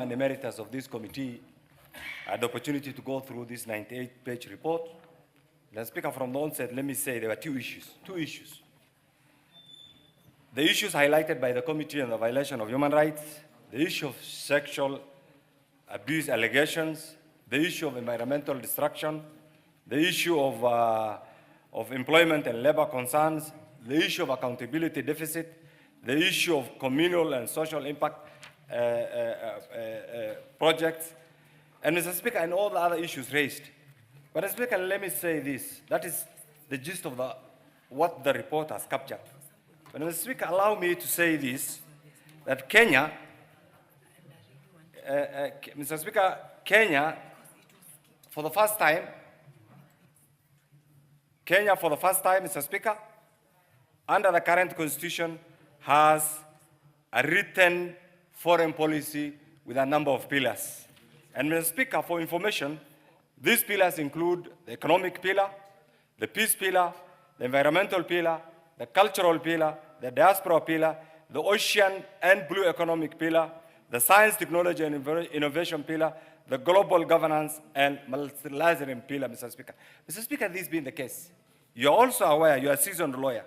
and emeritus of this committee had the opportunity to go through this 98-page report. The Speaker, from the onset, let me say there were two issues. The issues highlighted by the committee on the violation of human rights, the issue of sexual abuse allegations, the issue of environmental destruction, the issue of employment and labor concerns, the issue of accountability deficit, the issue of communal and social impact projects, and Mr. Speaker, and all the other issues raised. But Mr. Speaker, let me say this. That is the gist of what the report has captured. But Mr. Speaker, allow me to say this, that Kenya, Mr. Speaker, Kenya, for the first time, Mr. Speaker, under the current constitution, has a written foreign policy with a number of pillars. And Mr. Speaker, for information, these pillars include the economic pillar, the peace pillar, the environmental pillar, the cultural pillar, the diaspora pillar, the ocean and blue economic pillar, the science, technology, and innovation pillar, the global governance and multilateral pillar, Mr. Speaker. Mr. Speaker, this being the case, you're also aware, you're a seasoned lawyer,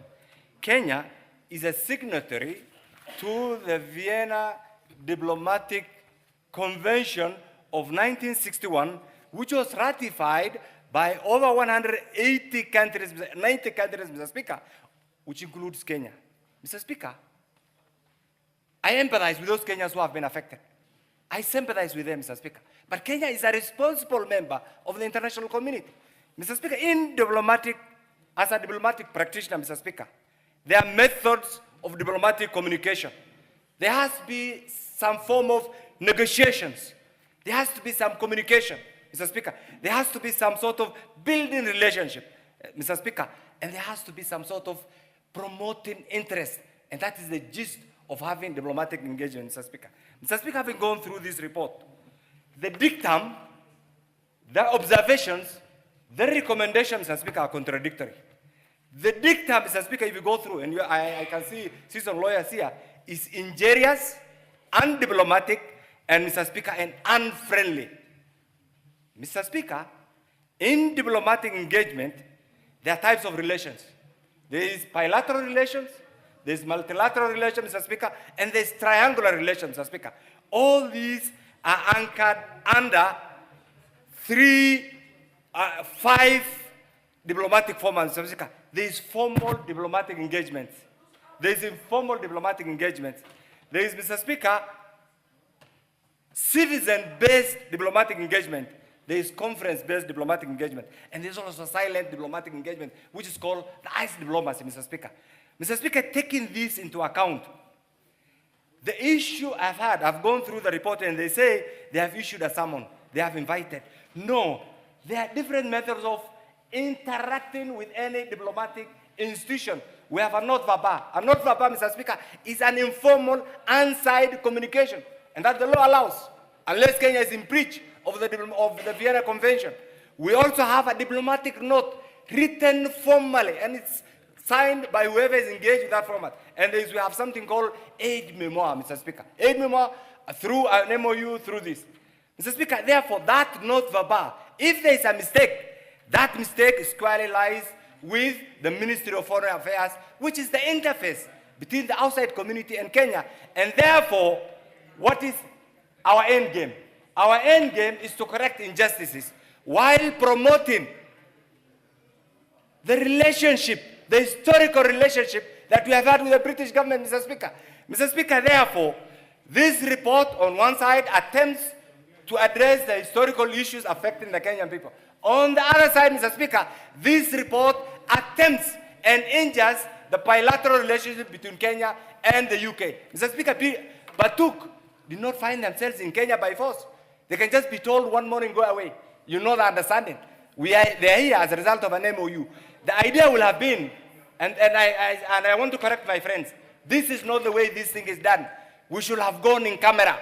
Kenya is a signatory to the Vienna Diplomatic Convention of 1961, which was ratified by over 180 countries, 90 countries, Mr. Speaker, which includes Kenya. Mr. Speaker, I empathize with those Kenyans who have been affected. I sympathize with them, Mr. Speaker. But Kenya is a responsible member of the international community. Mr. Speaker, as a diplomatic practitioner, Mr. Speaker, there are methods of diplomatic communication. There has to be some form of negotiations. There has to be some communication, Mr. Speaker. There has to be some sort of building relationship, Mr. Speaker. And there has to be some sort of promoting interest. And that is the gist of having diplomatic engagement, Mr. Speaker. Mr. Speaker, having gone through this report, the dictum, the observations, the recommendations, Mr. Speaker, are contradictory. The dictum, Mr. Speaker, if you go through, and I can see some lawyers here, is injurious, undiplomatic, and Mr. Speaker, and unfriendly. Mr. Speaker, in diplomatic engagement, there are types of relations. There is bilateral relations, there is multilateral relations, Mr. Speaker, and there is triangular relations, Mr. Speaker. All these are anchored under 5 diplomatic formats, Mr. Speaker. There is formal diplomatic engagement. There is informal diplomatic engagement. There is, Mr. Speaker, citizen-based diplomatic engagement. There is conference-based diplomatic engagement. And there's also silent diplomatic engagement, which is called the ice diplomacy, Mr. Speaker. Mr. Speaker, taking this into account, the issue I've gone through the report and they say they have issued a summon. They have invited. No, there are different methods of interacting with any diplomatic institution. We have a note verbal. A note verbal, Mr. Speaker, is an informal, unsigned communication. And that the law allows, unless Kenya is in breach of the Vienna Convention. We also have a diplomatic note written formally, and it's signed by whoever is engaged with that format. And we have something called aid memoir, Mr. Speaker. Aid memoir through an MOU, through this. Mr. Speaker, therefore, that note verbal, if there is a mistake, that mistake squarely lies with the Ministry of Foreign Affairs, which is the interface between the outside community and Kenya. And therefore, what is our end game? Our end game is to correct injustices while promoting the relationship, the historical relationship that we have had with the British government, Mr. Speaker. Mr. Speaker, therefore, this report on one side attempts to address the historical issues affecting the Kenyan people. On the other side, Mr. Speaker, this report attempts and injures the bilateral relationship between Kenya and the UK. Mr. Speaker, Batuk did not find themselves in Kenya by force. They can just be told one morning, go away. You know the understanding. They are here as a result of an MOU. The idea will have been, and I want to correct my friends, this is not the way this thing is done. We should have gone in camera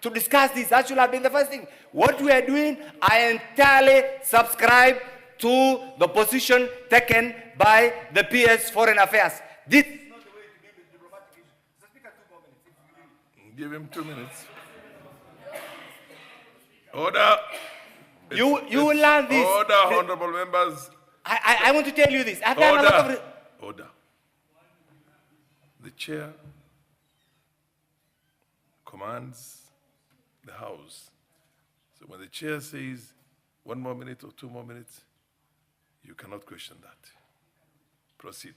to discuss this. That should have been the first thing. What we are doing, I entirely subscribe to the position taken by the PS Foreign Affairs. This is not the way to deal with diplomatic issues. Mr. Speaker, 2 more minutes. Give him 2 minutes. Order. You will learn this. Order, honorable members. I want to tell you this. I've done a lot of... Order. The chair commands the House. So when the chair says 1 more minute or 2 more minutes, you cannot question that. Proceed.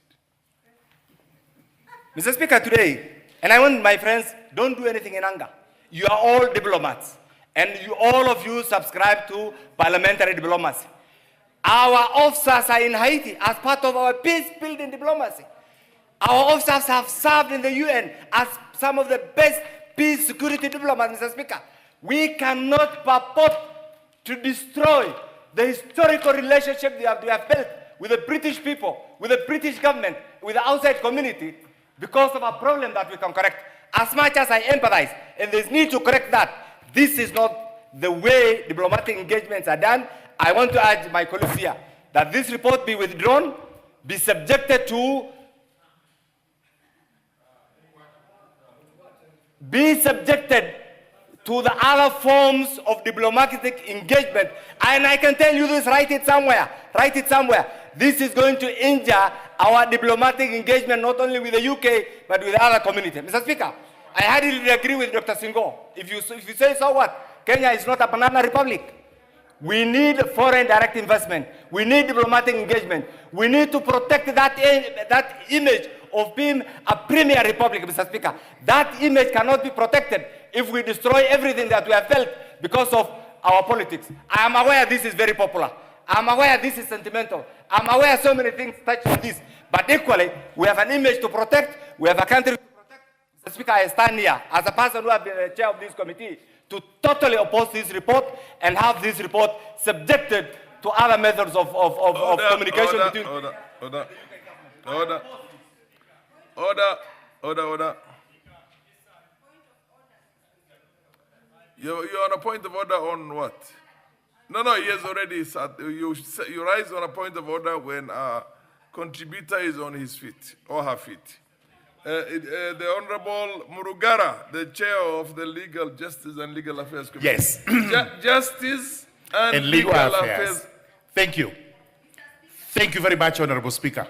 Mr. Speaker, today, and I want my friends, don't do anything in anger. You are all diplomats, and all of you subscribe to parliamentary diplomacy. Our officers are in Haiti as part of our peace-building diplomacy. Our officers have served in the UN as some of the best peace security diplomats, Mr. Speaker. We cannot purport to destroy the historical relationship we have built with the British people, with the British government, with the outside community, because of a problem that we can correct. As much as I empathize, and there's need to correct that, this is not the way diplomatic engagements are done. I want to urge my colleagues here that this report be withdrawn, be subjected to the other forms of diplomatic engagement. And I can tell you this, write it somewhere. This is going to injure our diplomatic engagement, not only with the UK, but with other communities. Mr. Speaker, I highly agree with Dr. Singo. If you say, so what? Kenya is not a banana republic. We need foreign direct investment. We need diplomatic engagement. We need to protect that image of being a premier republic, Mr. Speaker. That image cannot be protected if we destroy everything that we have built because of our politics. I am aware this is very popular. I'm aware this is sentimental. I'm aware so many things touch on this. But equally, we have an image to protect. We have a country to protect. Mr. Speaker, I stand here as a person who has been the chair of this committee to totally oppose this report and have this report subjected to other methods of communication between... Order. You're on a point of order on what? No, he has already said. You rise on a point of order when a contributor is on his feet or her feet. The Honorable Murugara, the chair of the Legal Justice and Legal Affairs Committee. Yes. Justice and Legal Affairs. Thank you. Thank you very much, Honorable Speaker.